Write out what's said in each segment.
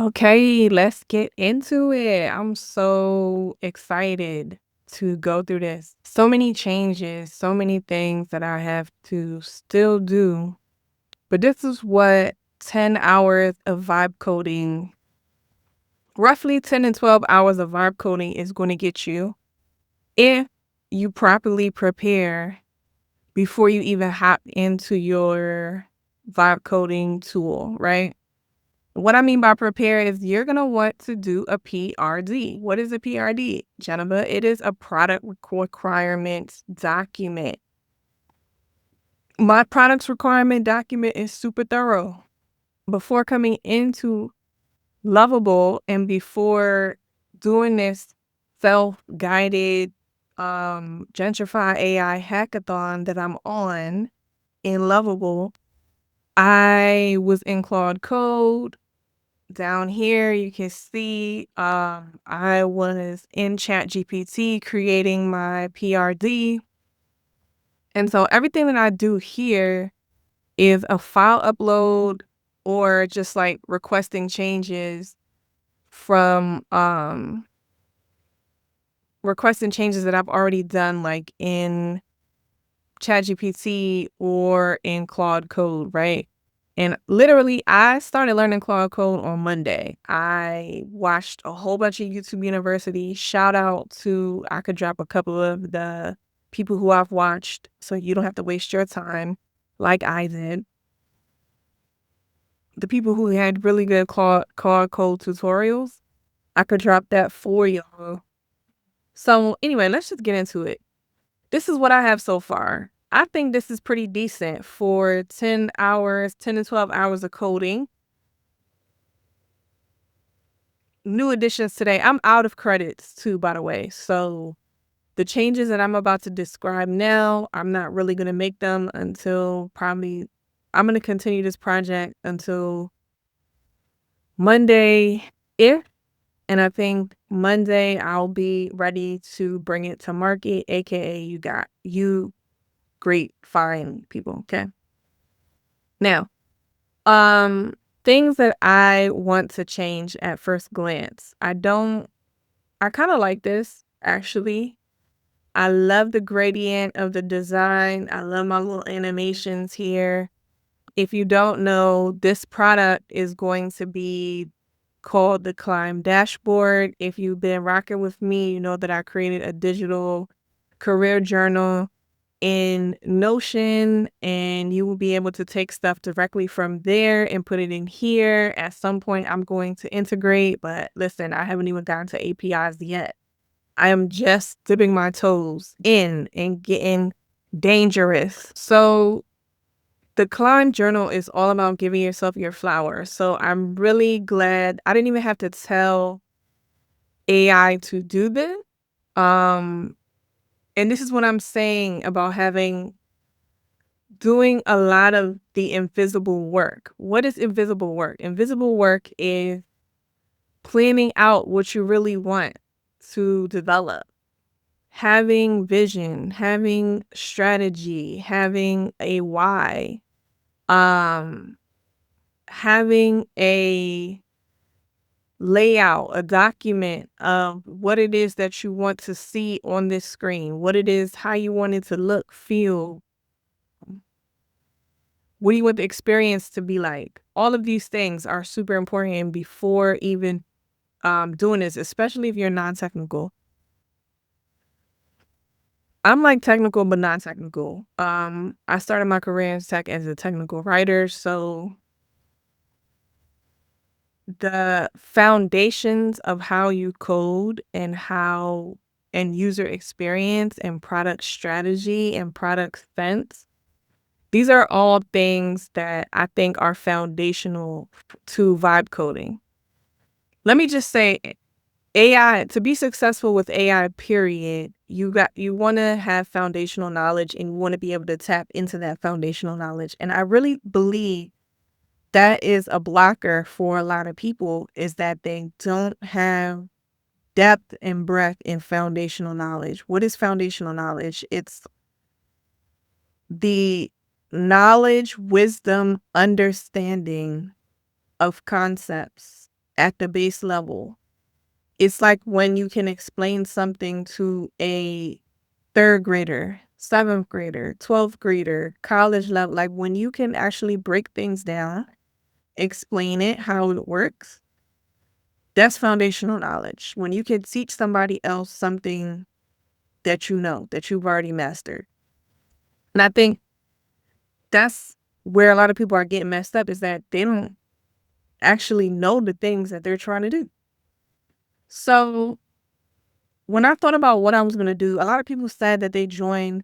Okay, let's get into it. I'm so excited to go through this. So many changes, so many things that I have to still do. But this is what 10 hours of vibe coding, roughly 10 and 12 hours of vibe coding is going to get you if you properly prepare before you even hop into your vibe coding tool, right? What I mean by prepare is you're going to want to do a PRD. What is a PRD, Jennifer? It is a product requirements document. My products requirement document is super thorough. Before coming into Lovable and before doing this self-guided Jentrify AI hackathon that I'm on in Lovable, I was in Claude Code. Down here, you can see I was in ChatGPT creating my PRD. And so everything that I do here is a file upload or just like requesting changes from requesting changes that I've already done like in ChatGPT or in Claude Code, right? And literally, I started learning Claude Code on Monday. I watched a whole bunch of YouTube University. Shout out to, I could drop a couple of the people who I've watched so you don't have to waste your time like I did. The people who had really good Claude Code tutorials, I could drop that for y'all. So anyway, let's just get into it. This is what I have so far. I think this is pretty decent for 10 hours, 10 to 12 hours of coding. New additions today. I'm out of credits too, by the way. So the changes that I'm about to describe now, I'm not really going to make them until probably, I'm going to continue this project until Monday, if, and I think Monday I'll be ready to bring it to market, aka you great, fine people, okay? Now, things that I want to change at first glance. I kind of like this, actually. I love the gradient of the design. I love my little animations here. If you don't know, this product is going to be called the Climb Dashboard. If you've been rocking with me, you know that I created a digital career journal in Notion, and you will be able to take stuff directly from there and put it in here. At some point, I'm going to integrate, but listen, I haven't even gotten to APIs yet. I am just dipping my toes in and getting dangerous. So the Climb Journal is all about giving yourself your flowers. So I'm really glad I didn't even have to tell AI to do this. Um, and this is what I'm saying about doing a lot of the invisible work. What is invisible work? Invisible work is planning out what you really want to develop, having vision, having strategy, having a why, um, having a layout, a document of what it is that you want to see on this screen, what it is, how you want it to look, feel. What do you want the experience to be like? All of these things are super important before even doing this, especially if you're non-technical. I'm like technical, but not technical. I started my career in tech as a technical writer, so the foundations of how you code and user experience and product strategy and product sense, these are all things that I think are foundational to vibe coding. Let me just say, AI, to be successful with AI, period, you want to have foundational knowledge and you want to be able to tap into that foundational knowledge. And I really believe that is a blocker for a lot of people, is that they don't have depth and breadth in foundational knowledge. What is foundational knowledge? It's the knowledge, wisdom, understanding of concepts at the base level. It's like when you can explain something to a third grader, seventh grader, 12th grader, college level, like when you can actually break things down, explain it, how it works, that's foundational knowledge. When you can teach somebody else something that you know, that you've already mastered. And I think that's where a lot of people are getting messed up, is that they don't actually know the things that they're trying to do. So when I thought about what I was going to do, a lot of people said that they joined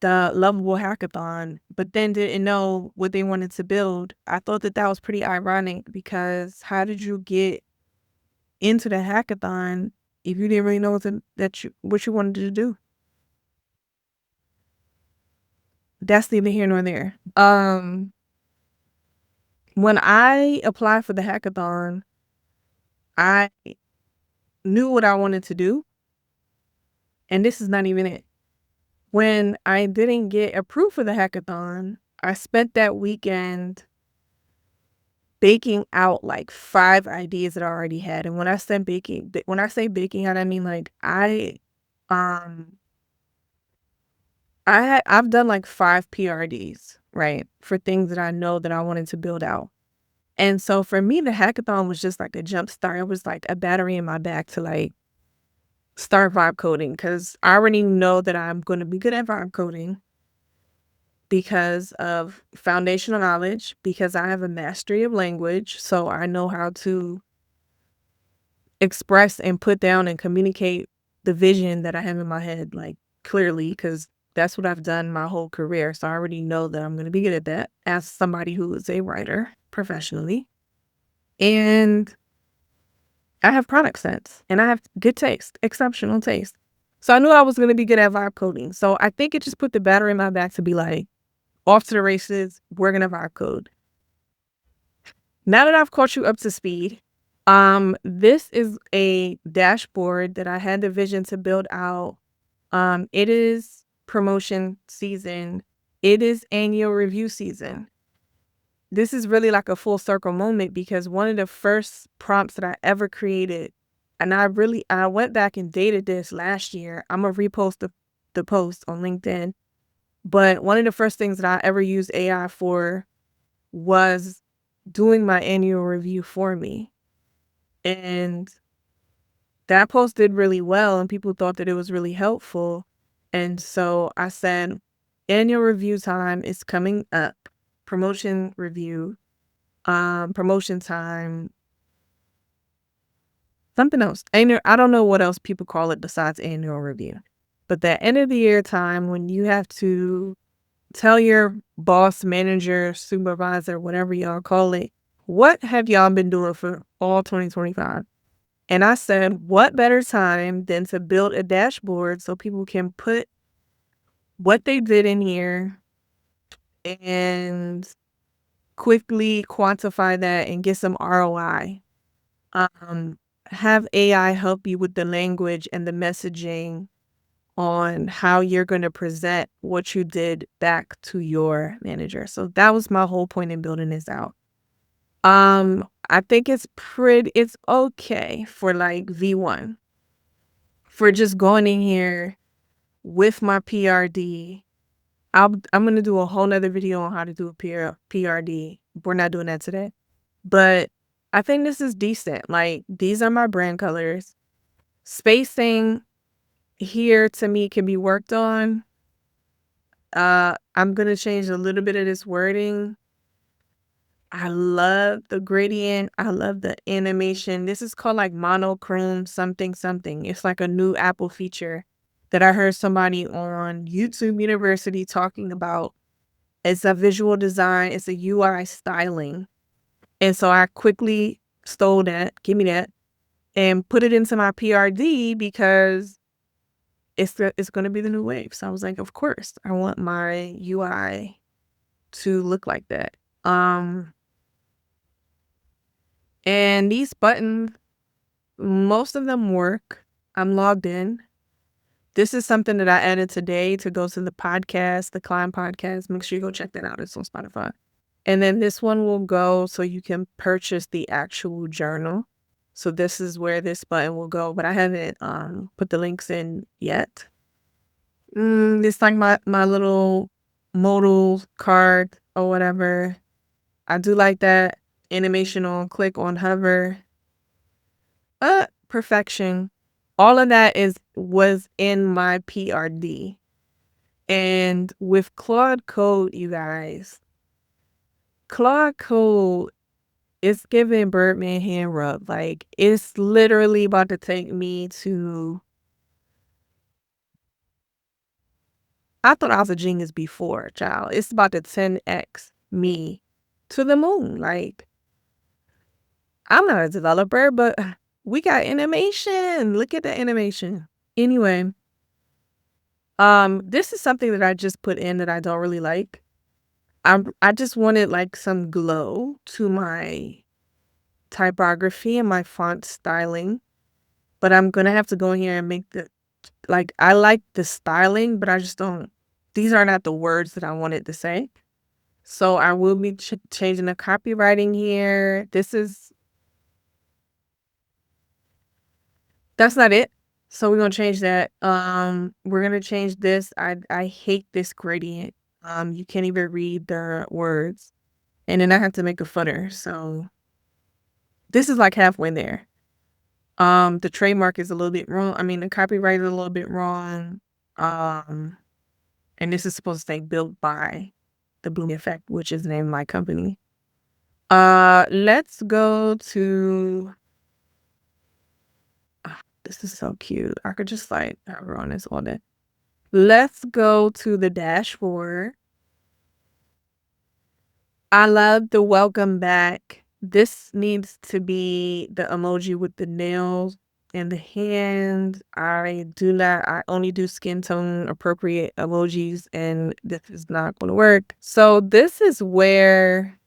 the Lovable Hackathon, but then didn't know what they wanted to build. I thought that that was pretty ironic, because how did you get into the hackathon if you didn't really know what you wanted to do? That's neither here nor there. When I applied for the hackathon, I knew what I wanted to do, and this is not even it. When I didn't get approved for the hackathon, I spent that weekend baking out like 5 ideas that I already had. And when I say baking out, I mean like um I've done like 5 PRDs, right? For things that I know that I wanted to build out. And so for me, the hackathon was just like a jump start. It was like a battery in my back to like start vibe coding, because I already know that I'm going to be good at vibe coding because of foundational knowledge, because I have a mastery of language. So I know how to express and put down and communicate the vision that I have in my head, like clearly, because that's what I've done my whole career. So I already know that I'm going to be good at that as somebody who is a writer professionally. And I have product sense and I have good taste, exceptional taste. So I knew I was going to be good at vibe coding. So I think it just put the battery in my back to be like, off to the races, we're going to vibe code. Now that I've caught you up to speed, this is a dashboard that I had the vision to build out. It is promotion season. It is annual review season. This is really like a full circle moment, because one of the first prompts that I ever created, and I went back and dated this last year. I'm gonna repost the post on LinkedIn. But one of the first things that I ever used AI for was doing my annual review for me. And that post did really well, and people thought that it was really helpful. And so I said, annual review time is coming up. Promotion review, promotion time, something else. I don't know what else people call it besides annual review. But that end of the year time when you have to tell your boss, manager, supervisor, whatever y'all call it, what have y'all been doing for all 2025? And I said, what better time than to build a dashboard so people can put what they did in here and quickly quantify that and get some ROI. Have AI help you with the language and the messaging on how you're going to present what you did back to your manager. So that was my whole point in building this out. I think it's okay for like V1, for just going in here with my PRD. I'm going to do a whole nother video on how to do a PRD. We're not doing that today, but I think this is decent. Like, these are my brand colors. Spacing here to me can be worked on. I'm going to change a little bit of this wording. I love the gradient. I love the animation. This is called like monochrome something something. It's like a new Apple feature that I heard somebody on YouTube University talking about. It's a visual design. It's a UI styling. And so I quickly stole that, give me that, and put it into my PRD, because it's going to be the new wave. So I was like, of course, I want my UI to look like that. And these buttons, most of them work. I'm logged in. This is something that I added today to go to the podcast, the Climb podcast. Make sure you go check that out. It's on Spotify. And then this one will go so you can purchase the actual journal. So this is where this button will go, but I haven't put the links in yet. It's like my little modal card or whatever. I do like that animation on click on hover. Perfection. All of that was in my PRD. And with Claude Code, you guys, Claude Code is giving Birdman hand rub. Like, it's literally about to take me to. I thought I was a genius before, child. It's about to 10x me to the moon. Like, I'm not a developer, but we got animation. Look at the animation. Anyway, this is something that I just put in that I don't really like. I just wanted like some glow to my typography and my font styling, but I'm gonna have to go in here and make I like the styling, but I just don't, these are not the words that I wanted to say. So I will be changing the copywriting here. That's not it. So we're gonna change that. We're gonna change this. I hate this gradient. You can't even read the words. And then I have to make a footer. So this is like halfway there. The trademark is a little bit wrong. I mean, the copyright is a little bit wrong. And this is supposed to say built by the Bloom Effect, which is the name of my company. Let's go to, this is so cute. I could just like hover on this all day. Let's go to the dashboard. I love the welcome back. This needs to be the emoji with the nails and the hand. I only do skin tone appropriate emojis, and this is not going to work. So this is where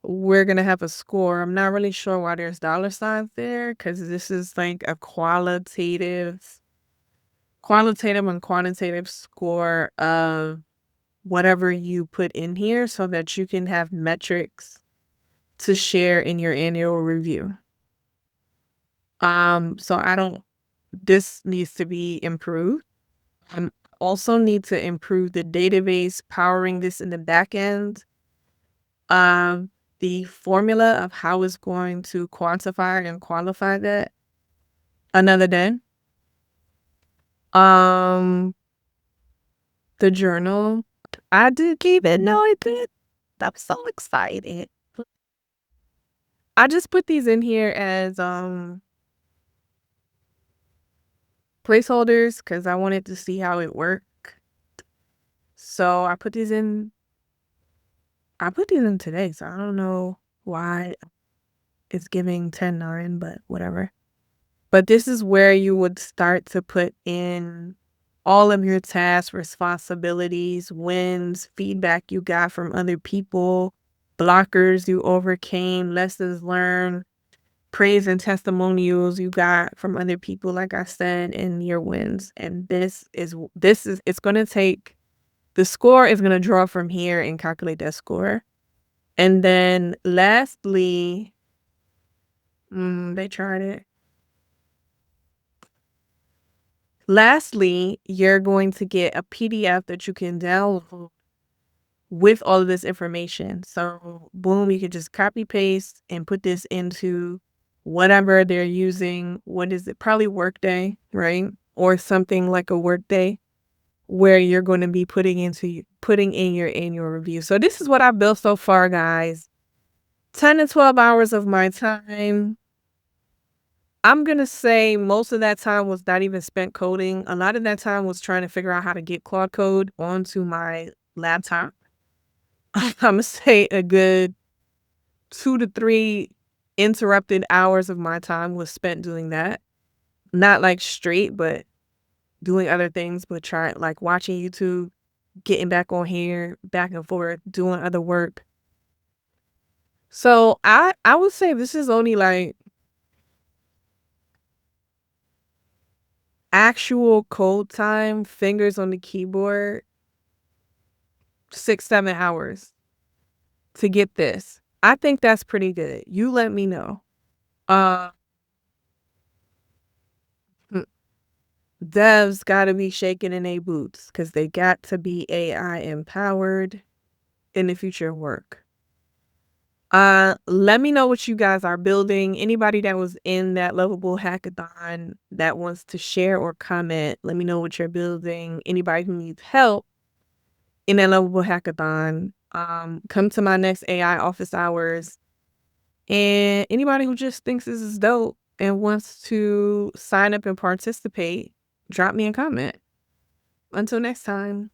we're going to have a score. I'm not really sure why there's dollar signs there, because this is like a qualitative and quantitative score of whatever you put in here so that you can have metrics to share in your annual review. So this needs to be improved. I also need to improve the database powering this in the back end. The formula of how it's going to quantify and qualify that. Another day. The journal. I didn't even know it did. I'm so excited. I just put these in here as placeholders because I wanted to see how it worked. So I put these in today, so I don't know why it's giving 10/9, but whatever. But this is where you would start to put in all of your tasks, responsibilities, wins, feedback you got from other people, blockers you overcame, lessons learned, praise and testimonials you got from other people, like I said, and your wins. And it's going to take, the score is going to draw from here and calculate that score. And then lastly, they tried it. Lastly, you're going to get a PDF that you can download with all of this information. So boom, you can just copy paste and put this into whatever they're using. What is it? Probably Workday, right? Or something like a Workday where you're going to be putting in your annual review. So this is what I've built so far, guys. 10 to 12 hours of my time. I'm going to say most of that time was not even spent coding. A lot of that time was trying to figure out how to get Claude Code onto my laptop. I'm going to say a good 2 to 3 interrupted hours of my time was spent doing that. Not like straight, but doing other things, but like watching YouTube, getting back on here, back and forth, doing other work. So I would say this is only like actual code time, fingers on the keyboard, 6-7 hours to get this. I think that's pretty good. You let me know. Uh, mm, Devs gotta be shaking in their boots because they got to be AI empowered in the future of work. Let me know what you guys are building. Anybody that was in that Lovable hackathon that wants to share or comment, let me know what you're building. Anybody who needs help in that Lovable hackathon, come to my next AI office hours. And anybody who just thinks this is dope and wants to sign up and participate, drop me a comment. Until next time.